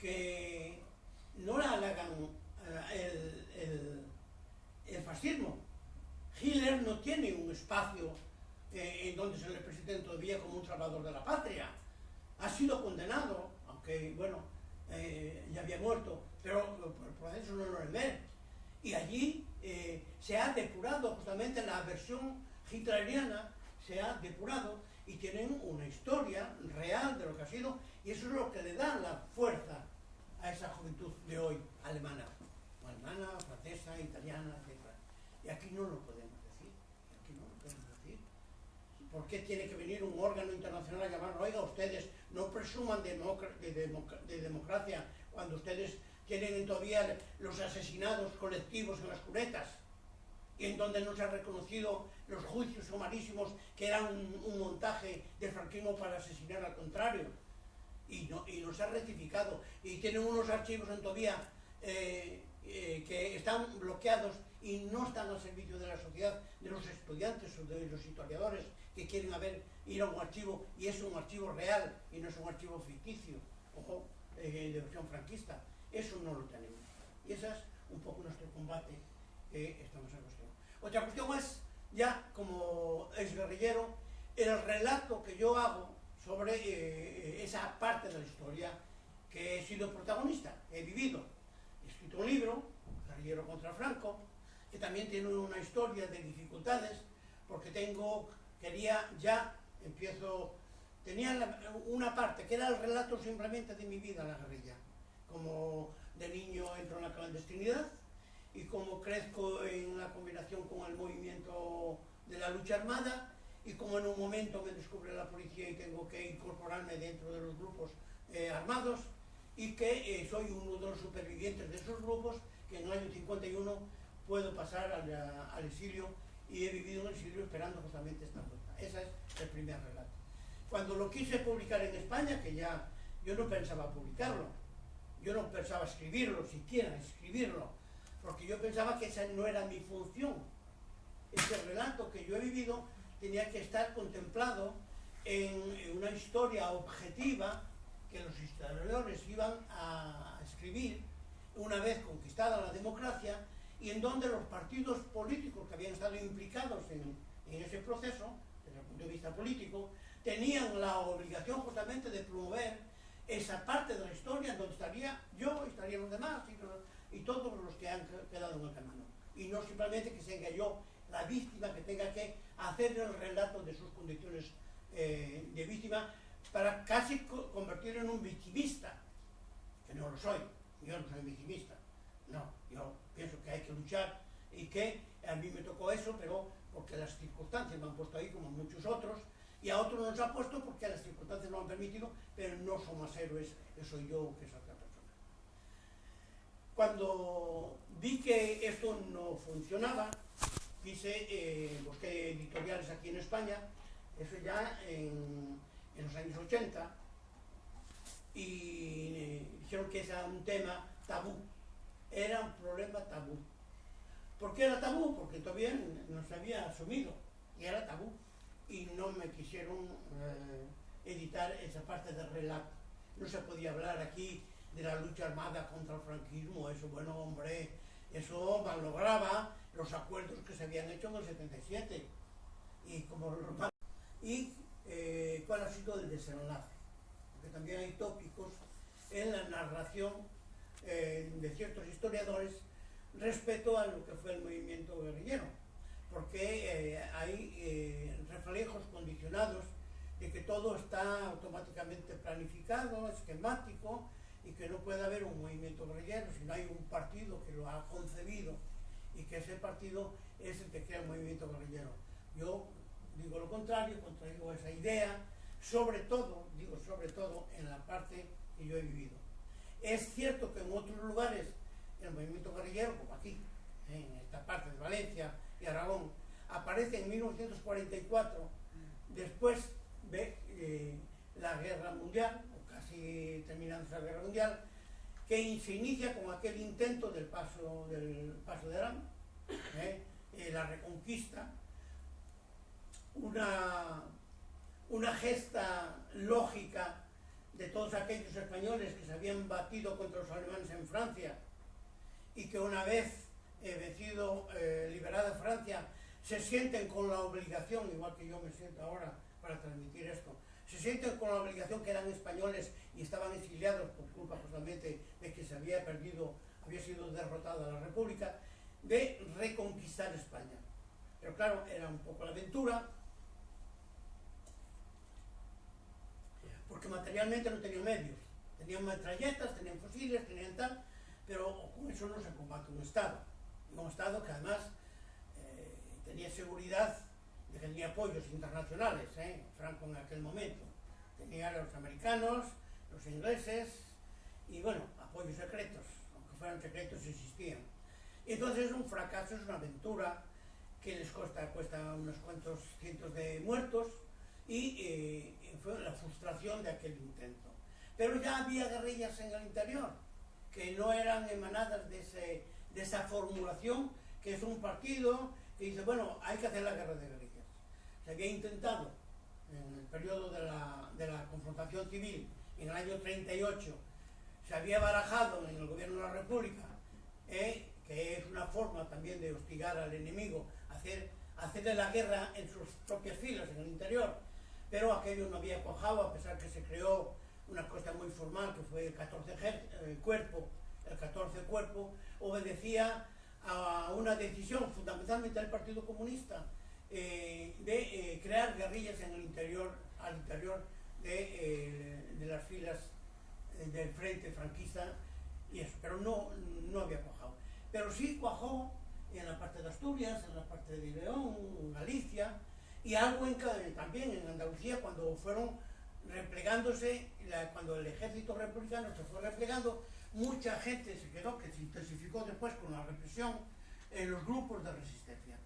que no le halagan el fascismo. Hitler no tiene un espacio en donde se le presente todavía como un salvador de la patria. Ha sido condenado, aunque bueno, ya había muerto, pero el proceso no lo Nuremberg. Y allí se ha depurado justamente la versión hitleriana, se ha depurado y tienen una historia real de lo que ha sido, y eso es lo que le da la fuerza a esa juventud de hoy alemana, francesa, italiana, etc. Y aquí no lo podemos decir, ¿Por qué tiene que venir un órgano internacional a llamarlo? Oiga, ustedes no presuman de democracia cuando ustedes tienen todavía los asesinados colectivos en las cunetas, y en donde no se ha reconocido los juicios sumarísimos que eran un montaje del franquismo para asesinar al contrario, y no se ha rectificado, y tienen unos archivos en todavía que están bloqueados y no están al servicio de la sociedad, de los estudiantes o de los historiadores que quieren ir a un archivo, y es un archivo real y no es un archivo ficticio, ojo, de versión franquista. Eso no lo tenemos, y ese es un poco nuestro combate que estamos en cuestión. Otra cuestión es, ya como exguerrillero, el relato que yo hago sobre esa parte de la historia que he sido protagonista, he vivido. He escrito un libro, Guerrillero contra Franco, que también tiene una historia de dificultades, porque tenía una parte que era el relato simplemente de mi vida en la guerrilla, como de niño entro en la clandestinidad y como crezco en la combinación con el movimiento de la lucha armada, y como en un momento me descubre la policía y tengo que incorporarme dentro de los grupos armados, y que soy uno de los supervivientes de esos grupos, que en el año 51 puedo pasar al exilio, y he vivido en el exilio esperando justamente esta vuelta. Ese es el primer relato. Cuando lo quise publicar en España, que ya yo no pensaba publicarlo, yo no pensaba escribirlo, siquiera escribirlo, porque yo pensaba que esa no era mi función. Este relato que yo he vivido tenía que estar contemplado en una historia objetiva que los historiadores iban a escribir una vez conquistada la democracia, y en donde los partidos políticos que habían estado implicados en ese proceso, desde el punto de vista político, tenían la obligación justamente de promover esa parte de la historia en donde estaría yo, estarían los demás y todos los que han quedado en el camino. Y no simplemente que sea yo la víctima que tenga que hacer el relato de sus condiciones de víctima, para casi convertirlo en un victimista, que no lo soy. Yo no soy victimista, no, yo pienso que hay que luchar, y que a mí me tocó eso, pero porque las circunstancias me han puesto ahí, como muchos otros, y a otros nos ha puesto porque las circunstancias lo han permitido, pero no son más héroes que soy yo que es otra persona. Cuando vi que esto no funcionaba, busqué editoriales aquí en España, eso ya en los años 80, y dijeron que ese era un tema tabú, era un problema tabú. ¿Por qué era tabú? Porque todavía no se había asumido, y era tabú, y no me quisieron editar esa parte del relato. No se podía hablar aquí de la lucha armada contra el franquismo, eso, bueno, hombre, eso malograba los acuerdos que se habían hecho en el 77, y cuál ha sido el desenlace, porque también hay tópicos en la narración de ciertos historiadores respecto a lo que fue el movimiento guerrillero, porque hay reflejos condicionados de que todo está automáticamente planificado, esquemático, y que no puede haber un movimiento guerrillero si no hay un partido que lo ha concebido, y que ese partido es el que crea el movimiento guerrillero. Yo digo lo contrario, contradigo esa idea, sobre todo en la parte que yo he vivido. Es cierto que en otros lugares el movimiento guerrillero, como aquí, en esta parte de Valencia y Aragón, aparece en 1944, después de la Guerra Mundial, o casi terminando la Guerra Mundial, que se inicia con aquel intento del paso de Arán, la reconquista, una gesta lógica de todos aquellos españoles que se habían batido contra los alemanes en Francia y que una vez liberada Francia, se sienten con la obligación, igual que yo me siento ahora para transmitir esto, se sienten con la obligación que eran españoles y estaban exiliados por culpa justamente de que se había sido derrotada la República, de reconquistar España. Pero claro, era un poco la aventura, porque materialmente no tenían medios. Tenían metralletas, tenían fusiles, tenían tal, pero con eso no se combate un Estado. Un Estado que además tenía seguridad de que tenía apoyos internacionales, Franco en aquel momento. Tenía a los americanos, los ingleses y, bueno, apoyos secretos, aunque fueran secretos, existían. Y entonces es un fracaso, es una aventura que les cuesta unos cuantos cientos de muertos y fue la frustración de aquel intento. Pero ya había guerrillas en el interior, que no eran emanadas de esa formulación, que es un partido que dice, bueno, hay que hacer la guerra de guerrillas. Se había intentado en el periodo de la confrontación civil, en el año 38, se había barajado en el gobierno de la República, que es una forma también de hostigar al enemigo, hacerle la guerra en sus propias filas, en el interior, pero aquello no había cuajado, a pesar que se creó una cosa muy formal, que fue el 14 cuerpo. El 14 cuerpo obedecía a una decisión fundamentalmente del Partido Comunista de crear guerrillas en el interior, al interior de las filas del frente franquista y eso, pero no había cuajado. Pero sí cuajó en la parte de Asturias, en la parte de León, en Galicia y algo también en Andalucía, cuando fueron replegándose, cuando el ejército republicano se fue replegando, mucha gente se quedó, que se intensificó después con la represión en los grupos de resistencia.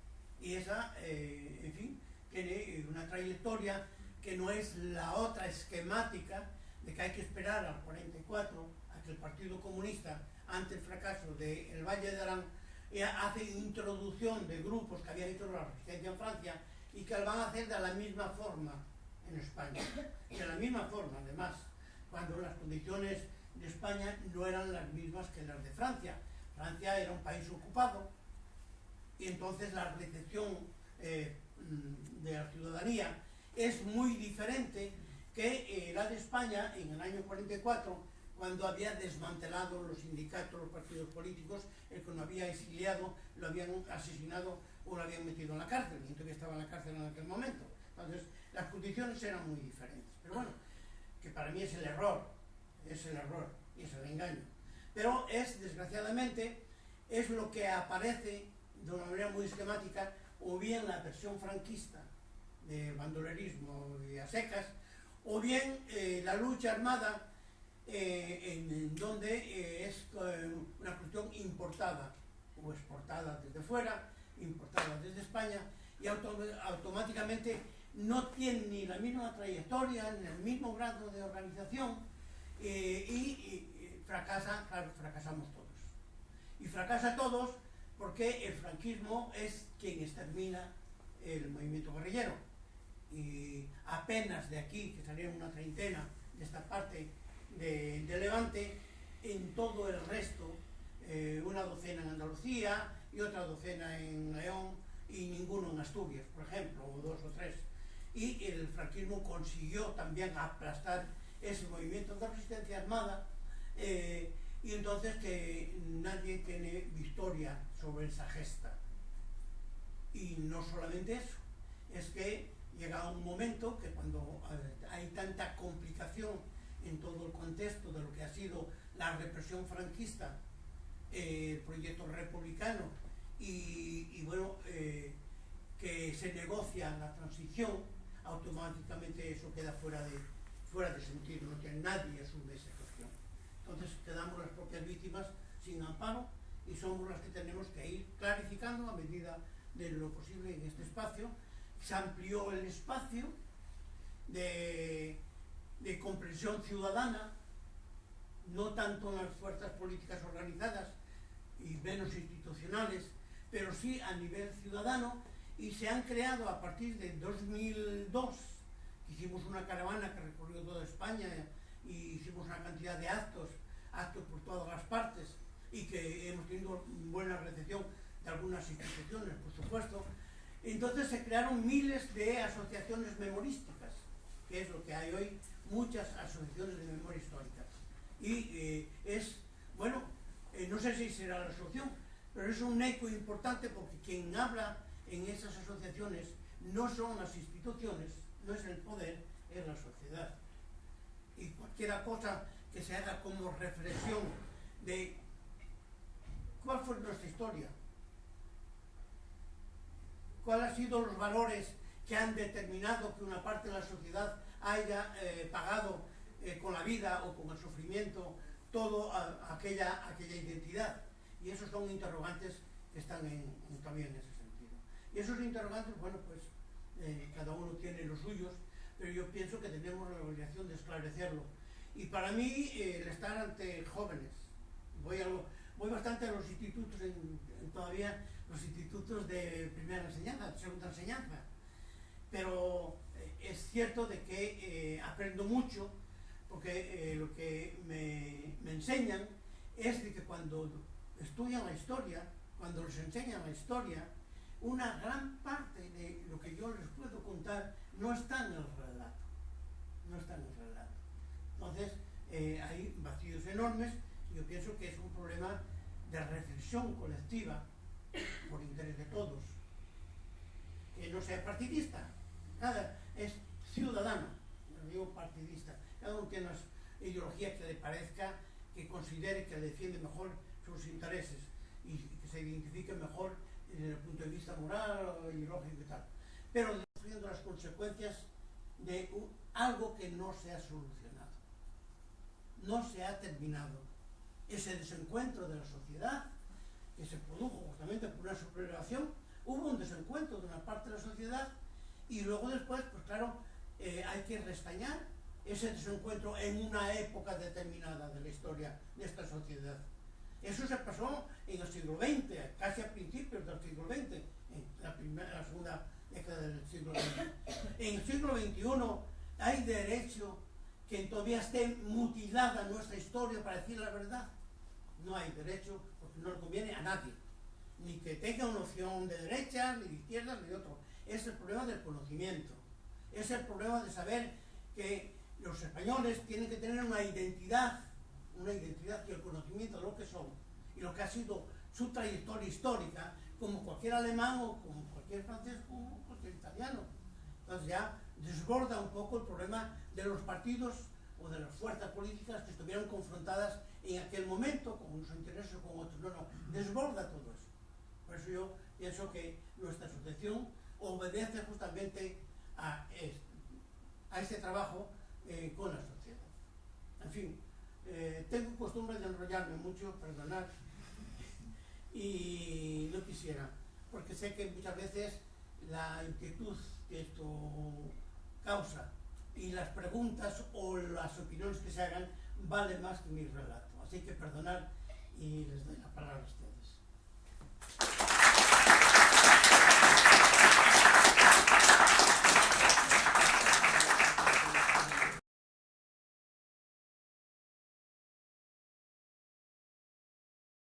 Y esa, en fin, tiene una trayectoria que no es la otra esquemática de que hay que esperar al 44 a que el Partido Comunista, ante el fracaso del Valle de Arán, hace introducción de grupos que habían hecho la resistencia en Francia y que lo van a hacer de la misma forma en España. De la misma forma, además, cuando las condiciones de España no eran las mismas que las de Francia. Francia era un país ocupado y entonces la recepción de la ciudadanía es muy diferente que la de España en el año 44, cuando había desmantelado los sindicatos, los partidos políticos, el que no había exiliado, lo habían asesinado o lo habían metido en la cárcel, y entonces estaba en la cárcel en aquel momento. Entonces, las condiciones eran muy diferentes. Pero bueno, que para mí es el error y es el engaño. Pero desgraciadamente, es lo que aparece de una manera muy esquemática, o bien la versión franquista de bandolerismo y a secas, o bien la lucha armada, en donde es una cuestión importada o exportada desde fuera, importada desde España, y automáticamente no tiene ni la misma trayectoria, ni el mismo grado de organización, y fracasamos todos. Y fracasa todos porque el franquismo es quien extermina el movimiento guerrillero. Y apenas de aquí, que salieron una treintena de esta parte de Levante, en todo el resto, una docena en Andalucía y otra docena en León y ninguno en Asturias, por ejemplo, o dos o tres. Y el franquismo consiguió también aplastar ese movimiento de resistencia armada, y entonces que nadie tiene victoria sobre esa gesta. Y no solamente eso, es que llega un momento que cuando hay tanta complicación en todo el contexto de lo que ha sido la represión franquista, el proyecto republicano y bueno, que se negocia la transición, automáticamente eso queda fuera de sentido, no tiene nadie asume esa cuestión. Entonces quedamos las propias víctimas sin amparo y somos las que tenemos que ir clarificando a medida de lo posible en este espacio. Se amplió el espacio de comprensión ciudadana, no tanto en las fuerzas políticas organizadas y menos institucionales, pero sí a nivel ciudadano, y se han creado a partir de 2002, que hicimos una caravana que recorrió toda España y una cantidad de actos por todas las partes, y que hemos tenido buena recepción de algunas instituciones, por supuesto. Entonces se crearon miles de asociaciones memorísticas, que es lo que hay hoy, muchas asociaciones de memoria histórica. Y no sé si será la solución, pero es un eco importante, porque quien habla en esas asociaciones no son las instituciones, no es el poder, es la sociedad. Y cualquier cosa que se haga como reflexión de cuál fue nuestra historia, cuáles han sido los valores que han determinado que una parte de la sociedad haya pagado con la vida o con el sufrimiento toda aquella identidad. Y esos son interrogantes que están también en ese sentido. Y esos interrogantes, cada uno tiene los suyos, pero yo pienso que tenemos la obligación de esclarecerlo. Y para mí, el estar ante jóvenes, voy bastante a los institutos, todavía los institutos de primera enseñanza, de segunda enseñanza, pero es cierto de que aprendo mucho, porque lo que me enseñan es de que cuando estudian la historia, cuando les enseñan la historia, una gran parte de lo que yo les puedo contar no está en el relato, no está en el relato. Entonces, hay vacíos enormes, y yo pienso que es un problema de reflexión colectiva por interés de todos, que no sea partidista, nada, es ciudadano, no digo partidista, cada uno tiene una ideología que le parezca, que considere que defiende mejor sus intereses y que se identifique mejor desde el punto de vista moral, ideológico y tal, pero sufriendo las consecuencias de algo que no se ha solucionado, no se ha terminado. Ese desencuentro de la sociedad, que se produjo justamente por una sublevación, hubo un desencuentro de una parte de la sociedad, y luego después, pues claro, hay que restañar ese desencuentro en una época determinada de la historia de esta sociedad. Eso se pasó en el siglo XX, casi a principios del siglo XX, en la segunda década del siglo XX. En el siglo XXI hay derecho que todavía esté mutilada nuestra historia para decir la verdad. No hay derecho, porque no le conviene a nadie, ni que tenga una opción de derecha, ni de izquierda, ni de otro. Es el problema del conocimiento, es el problema de saber que los españoles tienen que tener una identidad y el conocimiento de lo que son y lo que ha sido su trayectoria histórica, como cualquier alemán o como cualquier francés o cualquier italiano. Entonces ya desborda un poco el problema de los partidos o de las fuerzas políticas que estuvieron confrontadas en aquel momento, con unos intereses o con otros. No, desborda todo eso. Por eso yo pienso que nuestra asociación obedece justamente a este trabajo con la sociedad. En fin, tengo costumbre de enrollarme mucho, perdonad, y no quisiera, porque sé que muchas veces la inquietud que esto causa y las preguntas o las opiniones que se hagan valen más que mi relato. Así que perdonad y les doy la palabra a ustedes.